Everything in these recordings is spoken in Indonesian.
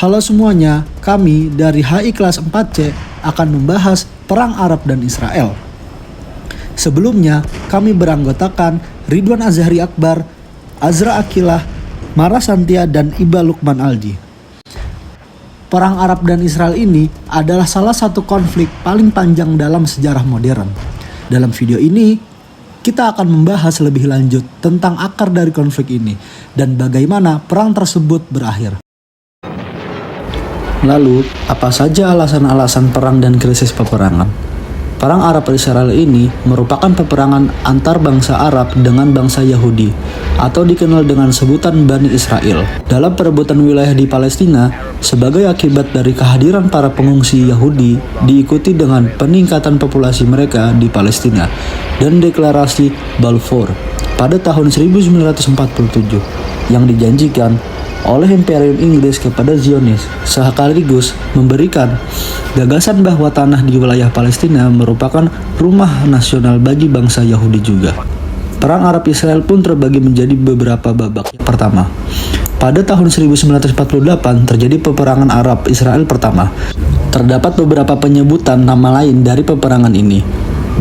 Halo semuanya, kami dari HI kelas 4C akan membahas Perang Arab dan Israel. Sebelumnya, kami beranggotakan Ridwan Azhari Akbar, Azra Akilah, Mara Santia, dan Iba Lukman Aldi. Perang Arab dan Israel ini adalah salah satu konflik paling panjang dalam sejarah modern. Dalam video ini, kita akan membahas lebih lanjut tentang akar dari konflik ini dan bagaimana perang tersebut berakhir. Lalu, apa saja alasan-alasan perang dan krisis peperangan? Perang Arab Israel ini merupakan peperangan antar bangsa Arab dengan bangsa Yahudi, atau dikenal dengan sebutan Bani Israel, dalam perebutan wilayah di Palestina sebagai akibat dari kehadiran para pengungsi Yahudi diikuti dengan peningkatan populasi mereka di Palestina dan deklarasi Balfour pada tahun 1947 yang dijanjikan oleh Imperium Inggris kepada Zionis, sekaligus memberikan gagasan bahwa tanah di wilayah Palestina merupakan rumah nasional bagi bangsa Yahudi juga. Perang Arab Israel pun terbagi menjadi beberapa babak. Pertama, pada tahun 1948 terjadi peperangan Arab Israel pertama. Terdapat beberapa penyebutan nama lain dari peperangan ini.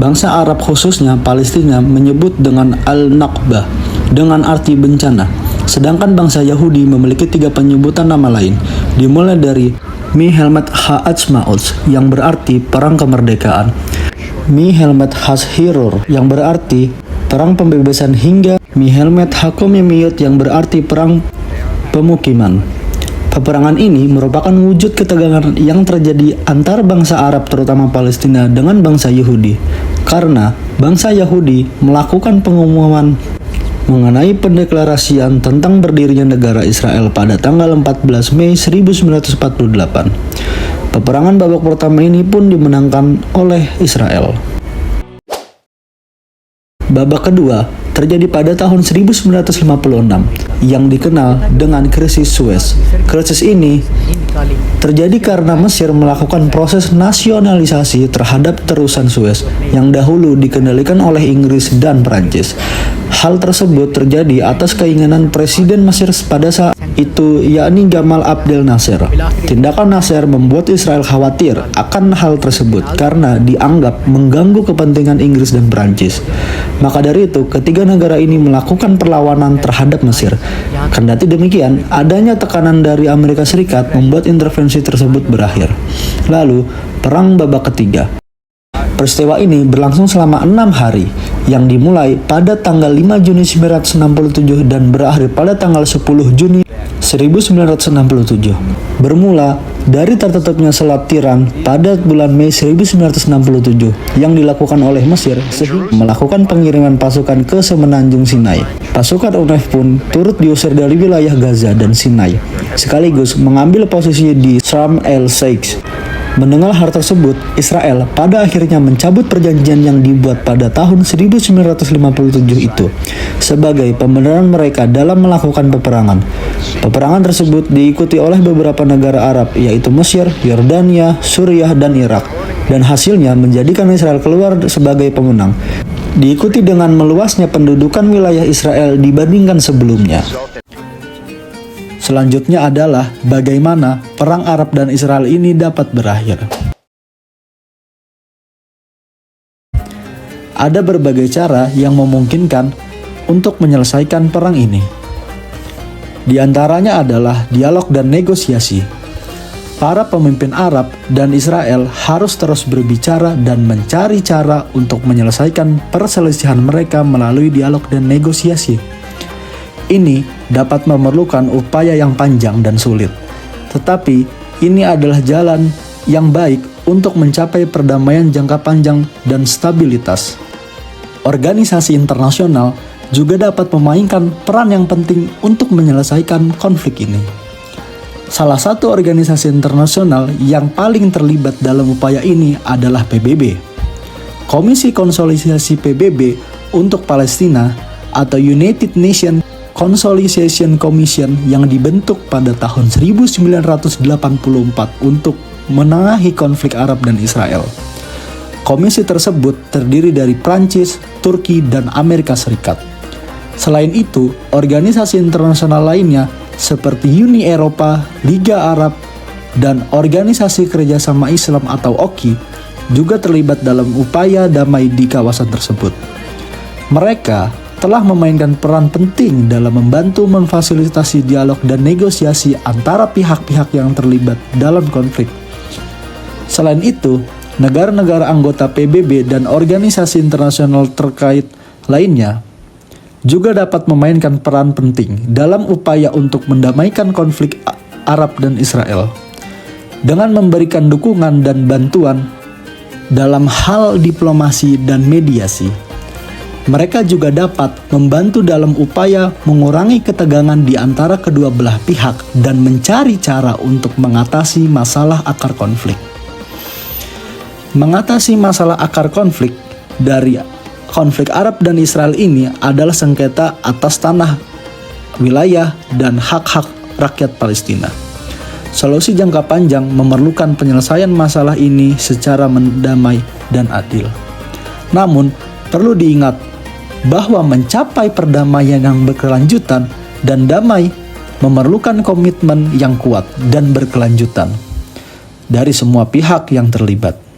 Bangsa Arab khususnya Palestina menyebut dengan Al-Nakbah dengan arti bencana. Sedangkan bangsa Yahudi memiliki 3 penyebutan nama lain, dimulai dari Milhemet HaAtzmaut yang berarti perang kemerdekaan, Milhemet HaShirur yang berarti perang pembebasan, hingga Milhemet HaKomimiyut yang berarti perang pemukiman. Peperangan ini merupakan wujud ketegangan yang terjadi antar bangsa Arab terutama Palestina dengan bangsa Yahudi, karena bangsa Yahudi melakukan pengumuman mengenai pendeklarasian tentang berdirinya negara Israel pada tanggal 14 Mei 1948. Peperangan babak pertama ini pun dimenangkan oleh Israel. Babak kedua terjadi pada tahun 1956 yang dikenal dengan krisis Suez. Krisis ini terjadi karena Mesir melakukan proses nasionalisasi terhadap terusan Suez yang dahulu dikendalikan oleh Inggris dan Prancis. Hal tersebut terjadi atas keinginan Presiden Mesir pada saat itu, yakni Gamal Abdel Nasser. Tindakan Nasser membuat Israel khawatir akan hal tersebut karena dianggap mengganggu kepentingan Inggris dan Prancis. Maka dari itu, ketiga negara ini melakukan perlawanan terhadap Mesir. Kendati demikian, adanya tekanan dari Amerika Serikat membuat intervensi tersebut berakhir. Lalu, perang babak ketiga. Peristiwa ini berlangsung selama 6 hari, yang dimulai pada tanggal 5 Juni 1967 dan berakhir pada tanggal 10 Juni 1967. Bermula dari tertutupnya Selat Tiran pada bulan Mei 1967 yang dilakukan oleh Mesir sehingga melakukan pengiriman pasukan ke semenanjung Sinai. Pasukan UNEF pun turut diusir dari wilayah Gaza dan Sinai, sekaligus mengambil posisi di Sharm el-Sheikh. Mendengar hal tersebut, Israel pada akhirnya mencabut perjanjian yang dibuat pada tahun 1957 itu sebagai pembenaran mereka dalam melakukan peperangan. Peperangan tersebut diikuti oleh beberapa negara Arab, yaitu Mesir, Yordania, Suriah, dan Irak, dan hasilnya menjadikan Israel keluar sebagai pemenang. Diikuti dengan meluasnya pendudukan wilayah Israel dibandingkan sebelumnya. Selanjutnya adalah bagaimana perang Arab dan Israel ini dapat berakhir. Ada berbagai cara yang memungkinkan untuk menyelesaikan perang ini. Di antaranya adalah dialog dan negosiasi. Para pemimpin Arab dan Israel harus terus berbicara dan mencari cara untuk menyelesaikan perselisihan mereka melalui dialog dan negosiasi. Ini dapat memerlukan upaya yang panjang dan sulit, tetapi ini adalah jalan yang baik untuk mencapai perdamaian jangka panjang dan stabilitas. Organisasi internasional juga dapat memainkan peran yang penting untuk menyelesaikan konflik ini. Salah satu organisasi internasional yang paling terlibat dalam upaya ini adalah PBB. Komisi Konsolidasi PBB untuk Palestina atau United Nations Consolidation Commission yang dibentuk pada tahun 1984 untuk menengahi konflik Arab dan Israel. Komisi tersebut terdiri dari Prancis, Turki, dan Amerika Serikat. Selain itu, organisasi internasional lainnya seperti Uni Eropa, Liga Arab, dan Organisasi Kerjasama Islam atau OKI juga terlibat dalam upaya damai di kawasan tersebut. Mereka telah memainkan peran penting dalam membantu memfasilitasi dialog dan negosiasi antara pihak-pihak yang terlibat dalam konflik. Selain itu, negara-negara anggota PBB dan organisasi internasional terkait lainnya juga dapat memainkan peran penting dalam upaya untuk mendamaikan konflik Arab dan Israel dengan memberikan dukungan dan bantuan dalam hal diplomasi dan mediasi. Mereka juga dapat membantu dalam upaya mengurangi ketegangan di antara kedua belah pihak dan mencari cara untuk mengatasi masalah akar konflik. Mengatasi masalah akar konflik dari konflik Arab dan Israel ini adalah sengketa atas tanah, wilayah, dan hak-hak rakyat Palestina. Solusi jangka panjang memerlukan penyelesaian masalah ini secara damai dan adil. Namun, perlu diingat bahwa mencapai perdamaian yang berkelanjutan dan damai memerlukan komitmen yang kuat dan berkelanjutan dari semua pihak yang terlibat.